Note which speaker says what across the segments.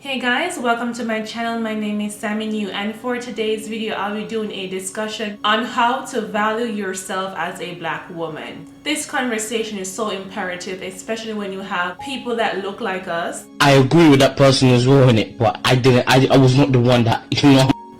Speaker 1: Hey guys, welcome to my channel. My name is Sammy New, and for today's video I'll be doing a discussion on how to value yourself as a black woman. This conversation is so imperative, especially when you have people that look like us.
Speaker 2: I agree with that person as well in it, but I was not the one that,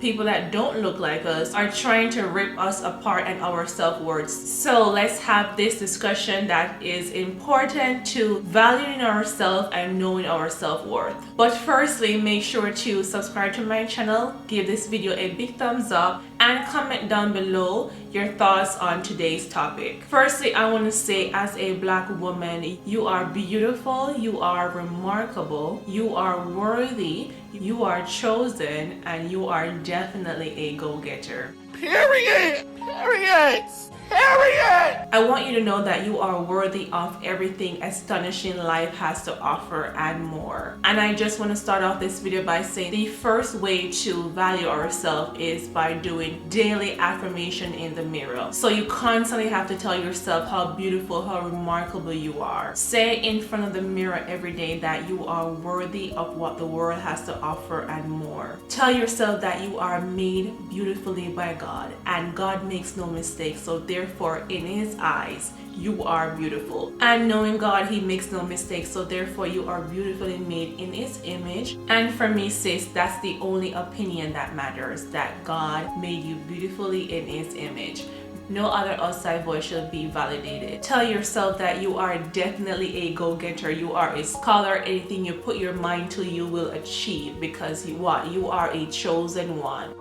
Speaker 1: People that don't look like us are trying to rip us apart and our self-worth. So let's have this discussion that is important to valuing ourselves and knowing our self-worth. But firstly, make sure to subscribe to my channel, give this video a big thumbs up, and comment down below your thoughts on today's topic. Firstly, I want to say, as a black woman, you are beautiful, you are remarkable, you are worthy, you are chosen, and you are definitely a go-getter.
Speaker 3: Period! Period! Period!
Speaker 1: I want you to know that you are worthy of everything astonishing life has to offer and more. And I just want to start off this video by saying the first way to value ourselves is by doing daily affirmation in the mirror. So you constantly have to tell yourself how beautiful, how remarkable you are. Say in front of the mirror every day that you are worthy of what the world has to offer and more. Tell yourself that you are made beautifully by God, and God makes no mistakes. So therefore, in His eyes, you are beautiful. And knowing God, He makes no mistakes. So therefore, you are beautifully made in His image. And for me, sis, that's the only opinion that matters, that God made you beautifully in His image. No other outside voice should be validated. Tell yourself that you are definitely a go-getter. You are a scholar. Anything you put your mind to, you will achieve, because you are a chosen one.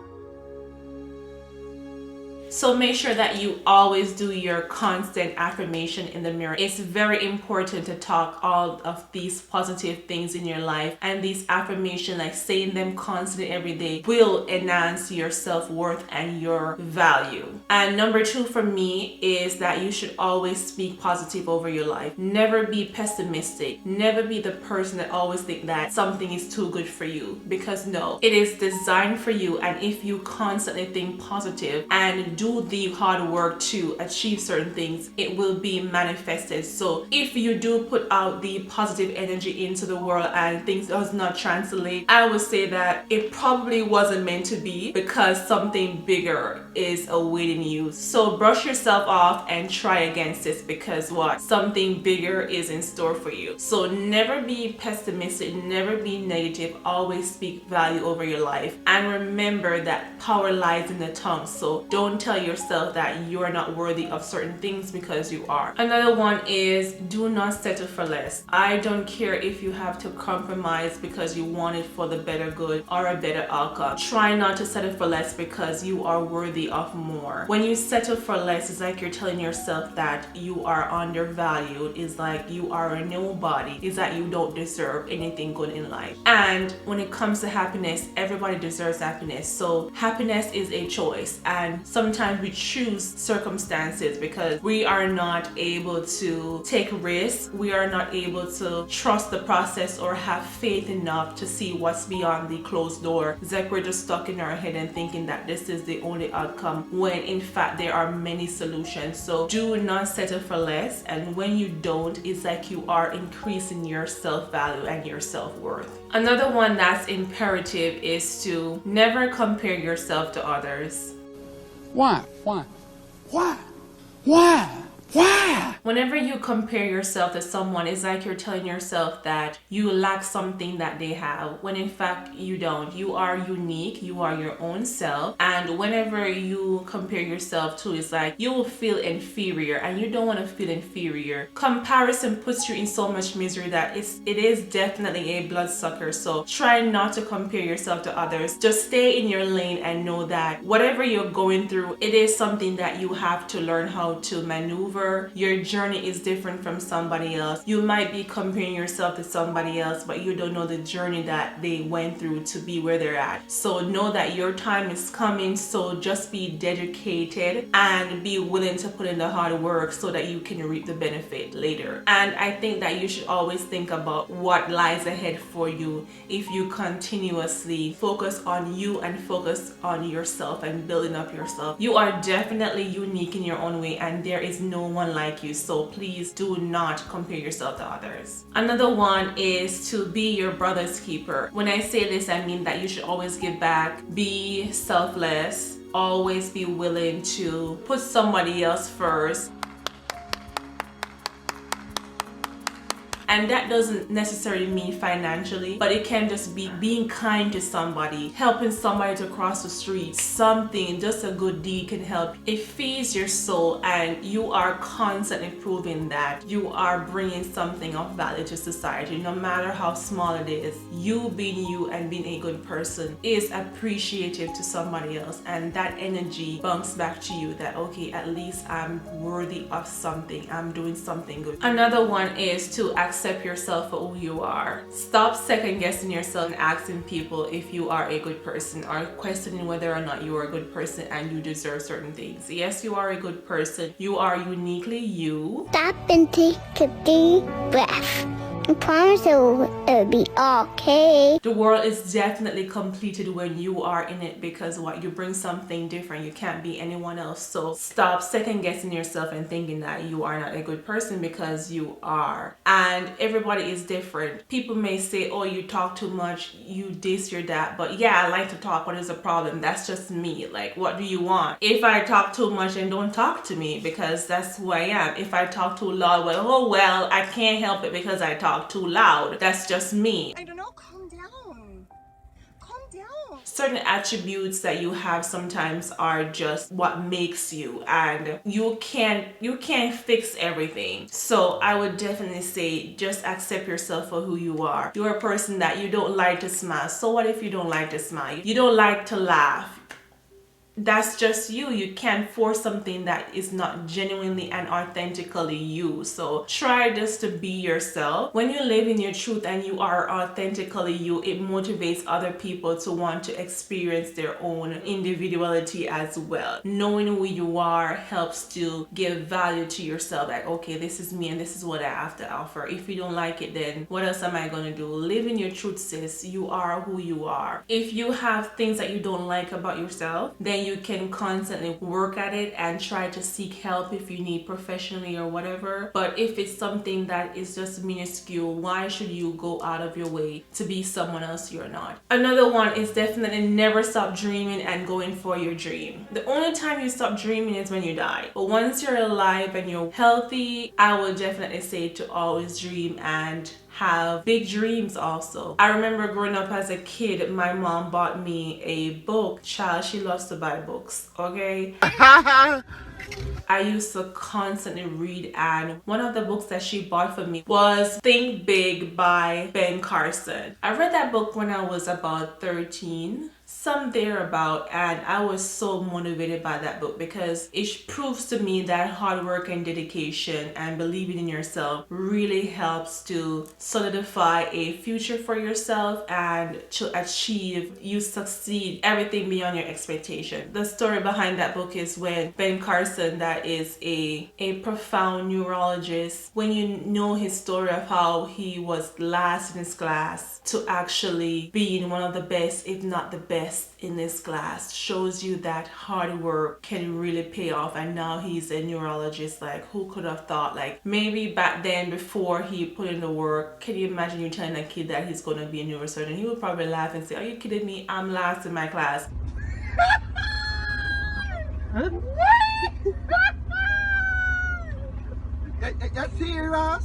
Speaker 1: So make sure that you always do your constant affirmation in the mirror. It's very important to talk all of these positive things in your life, and these affirmations, like saying them constantly every day, will enhance your self-worth and your value. And number two for me is that you should always speak positive over your life. Never be pessimistic. Never be the person that always think that something is too good for you, because no, it is designed for you. And if you constantly think positive and do the hard work to achieve certain things, it will be manifested. So if you do put out the positive energy into the world and things does not translate, I would say that it probably wasn't meant to be, because something bigger is awaiting you. So brush yourself off and try against this, because something bigger is in store for you. So never be pessimistic, never be negative, always speak value over your life. And remember that power lies in the tongue. So don't tell yourself that you are not worthy of certain things, because you are. Another one is, do not settle for less. I don't care if you have to compromise because you want it for the better good or a better outcome. Try not to settle for less, because you are worthy of more. When you settle for less, it's like you're telling yourself that you are undervalued. It's like you are a nobody. It's that you don't deserve anything good in life. And when it comes to happiness, everybody deserves happiness. So happiness is a choice, and sometimes we choose circumstances because we are not able to take risks. We are not able to trust the process or have faith enough to see what's beyond the closed door. It's like we're just stuck in our head and thinking that this is the only outcome, when in fact there are many solutions. So do not settle for less, and when you don't, it's like you are increasing your self-value and your self-worth. Another one that's imperative is to never compare yourself to others.
Speaker 3: Why? Why? Why? Why? Why?
Speaker 1: Whenever you compare yourself to someone, it's like you're telling yourself that you lack something that they have, when in fact you don't. You are unique, you are your own self, and whenever you compare yourself to, it's like you will feel inferior, and you don't want to feel inferior. Comparison puts you in so much misery that it is definitely a bloodsucker. So try not to compare yourself to others. Just stay in your lane and know that whatever you're going through, it is something that you have to learn how to maneuver. Your journey is different from somebody else. You might be comparing yourself to somebody else, but you don't know the journey that they went through to be where they're at. So know that your time is coming. So just be dedicated and be willing to put in the hard work so that you can reap the benefit later. And I think that you should always think about what lies ahead for you if you continuously focus on you and focus on yourself and building up yourself. You are definitely unique in your own way, and there is no one like you. So please do not compare yourself to others. Another one is to be your brother's keeper. When I say this, I mean that you should always give back, be selfless, always be willing to put somebody else first. And that doesn't necessarily mean financially, but it can just be being kind to somebody, helping somebody to cross the street, something, just a good deed can help. It feeds your soul, and you are constantly proving that you are bringing something of value to society, no matter how small it is. You being you and being a good person is appreciative to somebody else, and that energy bumps back to you that, okay, at least I'm worthy of something, I'm doing something good. Another one is to accept yourself for who you are. Stop second guessing yourself and asking people if you are a good person, or questioning whether or not you are a good person and you deserve certain things. Yes, you are a good person. You are uniquely you.
Speaker 4: Stop and take a deep breath. I promise it'll be okay.
Speaker 1: The world is definitely completed when you are in it, because what you bring something different. You can't be anyone else. So stop second guessing yourself and thinking that you are not a good person, because you are. And everybody is different. People may say, oh, you talk too much, you this, you're that. But yeah, I like to talk. What is the problem? That's just me. Like, what do you want? If I talk too much, then don't talk to me, because that's who I am. If I talk too loud, well, I can't help it because I talk too loud. That's just me.
Speaker 5: I don't know, calm down. Calm down.
Speaker 1: Certain attributes that you have sometimes are just what makes you, and you can't fix everything. So I would definitely say just accept yourself for who you are. You're a person that you don't like to smile. So what if you don't like to smile? You don't like to laugh. That's just you. You can't force something that is not genuinely and authentically you. So try just to be yourself. When you live in your truth and you are authentically you, it motivates other people to want to experience their own individuality as well. Knowing who you are helps to give value to yourself. Like, okay, this is me and this is what I have to offer. If you don't like it, then what else am I going to do? Live in your truth, sis. You are who you are. If you have things that you don't like about yourself, then you can constantly work at it and try to seek help if you need professionally or whatever. But if it's something that is just minuscule, why should you go out of your way to be someone else you're not? Another one is definitely never stop dreaming and going for your dream. The only time you stop dreaming is when you die. But once you're alive and you're healthy, I would definitely say to always dream and have big dreams also. I remember growing up as a kid, my mom bought me a book. Child, she loves to buy books, okay? I used to constantly read, and one of the books that she bought for me was Think Big by Ben Carson. I read that book when I was about 13. Some thereabout, and I was so motivated by that book because it proves to me that hard work and dedication and believing in yourself really helps to solidify a future for yourself and to achieve, you succeed everything beyond your expectation. The story behind that book is when Ben Carson, that is a profound neurologist, when you know his story of how he was last in his class to actually being one of the best, if not the best in this class, shows you that hard work can really pay off. And now he's a neurologist. Like, who could have thought? Like, maybe back then, before he put in the work, can you imagine you telling a kid that he's going to be a neurosurgeon? He would probably laugh and say, are you kidding me? I'm last in my class.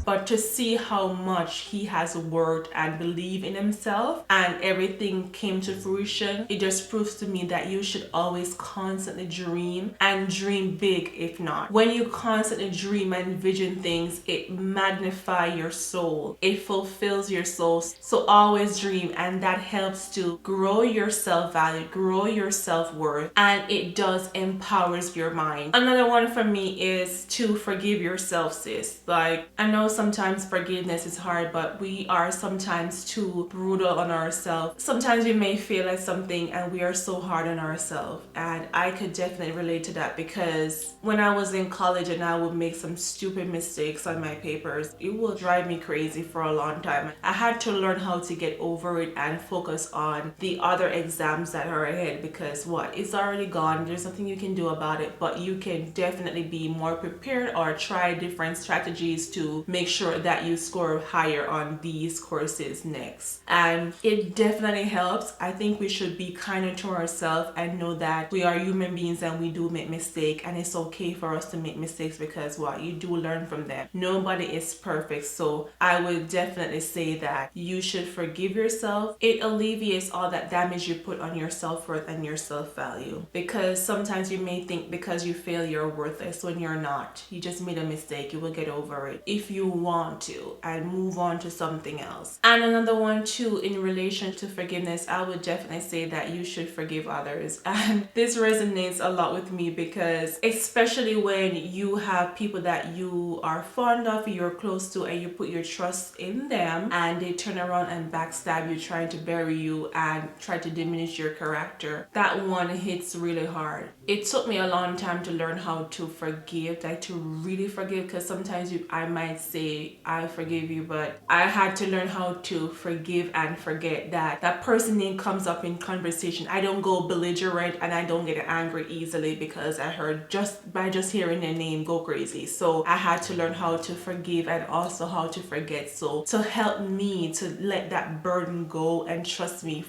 Speaker 1: But to see how much he has worked and believe in himself and everything came to fruition, it just proves to me that you should always constantly dream and dream big. If not, when you constantly dream and envision things, it magnifies your soul, it fulfills your soul. So always dream, and that helps to grow your self-value, grow your self-worth, and it does empowers your mind. Another one for me is to forgive yourself, sis. Like, I know sometimes forgiveness is hard, but we are sometimes too brutal on ourselves. Sometimes we may fail at something and we are so hard on ourselves. And I could definitely relate to that, because when I was in college and I would make some stupid mistakes on my papers, it will drive me crazy for a long time. I had to learn how to get over it and focus on the other exams that are ahead, because what? It's already gone. There's nothing you can do about it, but you can definitely be more prepared or try different strategies to make sure that you score higher on these courses next. And it definitely helps. I think we should be kinder to ourselves and know that we are human beings and we do make mistakes, and it's okay for us to make mistakes, because what? You do learn from them. Nobody is perfect. So I would definitely say that you should forgive yourself. It alleviates all that damage you put on your self-worth and your self-value, because sometimes you may think because you fail you're worthless when you're not. You just made a mistake. You will get over it if you want to and move on to something else. And another one too, in relation to forgiveness, I would definitely say that you should forgive others. And this resonates a lot with me, because especially when you have people that you are fond of, you're close to, and you put your trust in them, and they turn around and backstab you, trying to bury you and try to diminish your character. That one hits really hard. It took me a long time to learn how to forgive, like to really forgive, because sometimes I might say I forgive you, but I had to learn how to forgive and forget. That person name comes up in conversation, I don't go belligerent and I don't get angry easily because I heard by just hearing their name go crazy. So I had to learn how to forgive and also how to forget. So to help me to let that burden go, and trust me,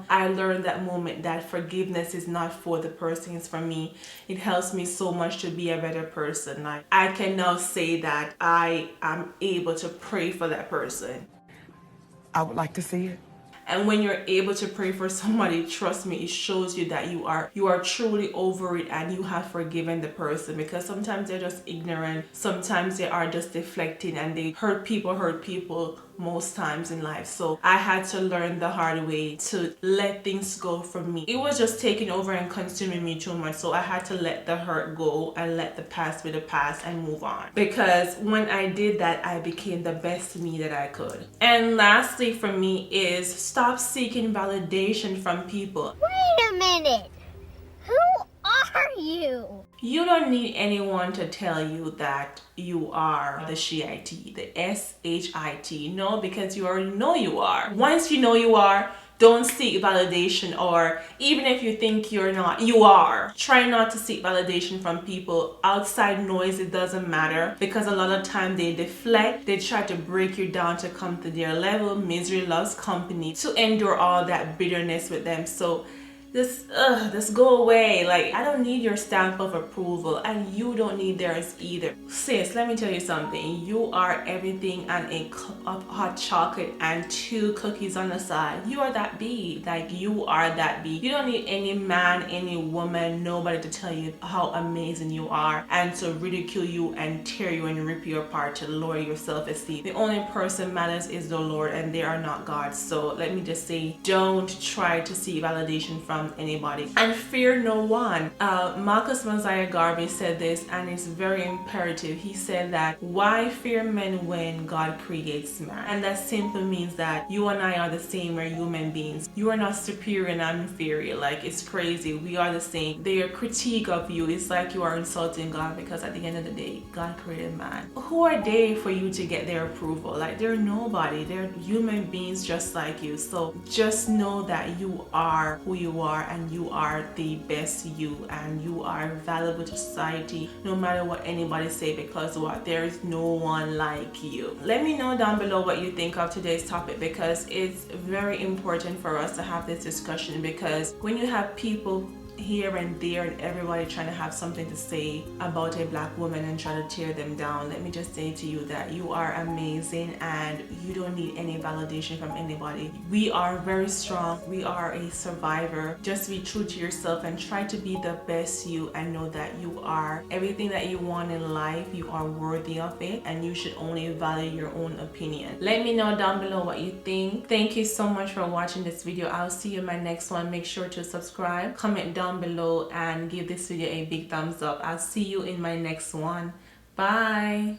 Speaker 1: I learned that moment that forgiveness is not for the person, it's for me. It helps me so much to be a better person. Like, I can now say that I am able to pray for that person.
Speaker 3: I would like to see it.
Speaker 1: And when you're able to pray for somebody, trust me, it shows you that you are truly over it and you have forgiven the person, because sometimes they're just ignorant. Sometimes they are just deflecting and they hurt people most times in life. So I had to learn the hard way to let things go from me. It was just taking over and consuming me too much. So I had to let the hurt go and let the past be the past and move on. Because when I did that, I became the best me that I could. And lastly for me is stop seeking validation from people.
Speaker 4: Wait a minute. Who are you?
Speaker 1: You don't need anyone to tell you that you are the SHIT, the SHIT. No, because you already know you are. Once you know you are, don't seek validation, or even if you think you're not, you are. Try not to seek validation from people. Outside noise, it doesn't matter, because a lot of time they deflect, they try to break you down to come to their level. Misery loves company, to endure all that bitterness with them. So this go away. Like, I don't need your stamp of approval, and you don't need theirs either. Sis, let me tell you something. You are everything and a cup of hot chocolate and 2 cookies on the side. You are that bee. Like, you are that bee. You don't need any man, any woman, nobody to tell you how amazing you are and to ridicule you and tear you and rip you apart to lower your self-esteem. The only person matters is the Lord, and they are not God. So let me just say, don't try to seek validation from anybody, and fear no one. Marcus Mosiah Garvey said this, and it's very imperative. He said that, why fear men when God creates man? And that simply means that you and I are the same. We're human beings. You are not superior and I'm inferior. Like, it's crazy. We are the same. Their critique of you is like you are insulting God, because at the end of the day, God created man. Who are they for you to get their approval? Like, they're nobody. They're human beings just like you. So just know that you are who you are, and you are the best you, and you are valuable to society, no matter what anybody say, because what? There is no one like you. Let me know down below what you think of today's topic, because it's very important for us to have this discussion, because when you have people here and there and everybody trying to have something to say about a black woman and try to tear them down, let me just say to you that you are amazing and you don't need any validation from anybody. We are very strong. We are a survivor. Just be true to yourself and try to be the best you, and know that you are everything that you want in life. You are worthy of it, and you should only value your own opinion. Let me know down below what you think. Thank you so much for watching this video. I'll see you in my next one. Make sure to subscribe, comment down below, and give this video a big thumbs up. I'll see you in my next one. Bye.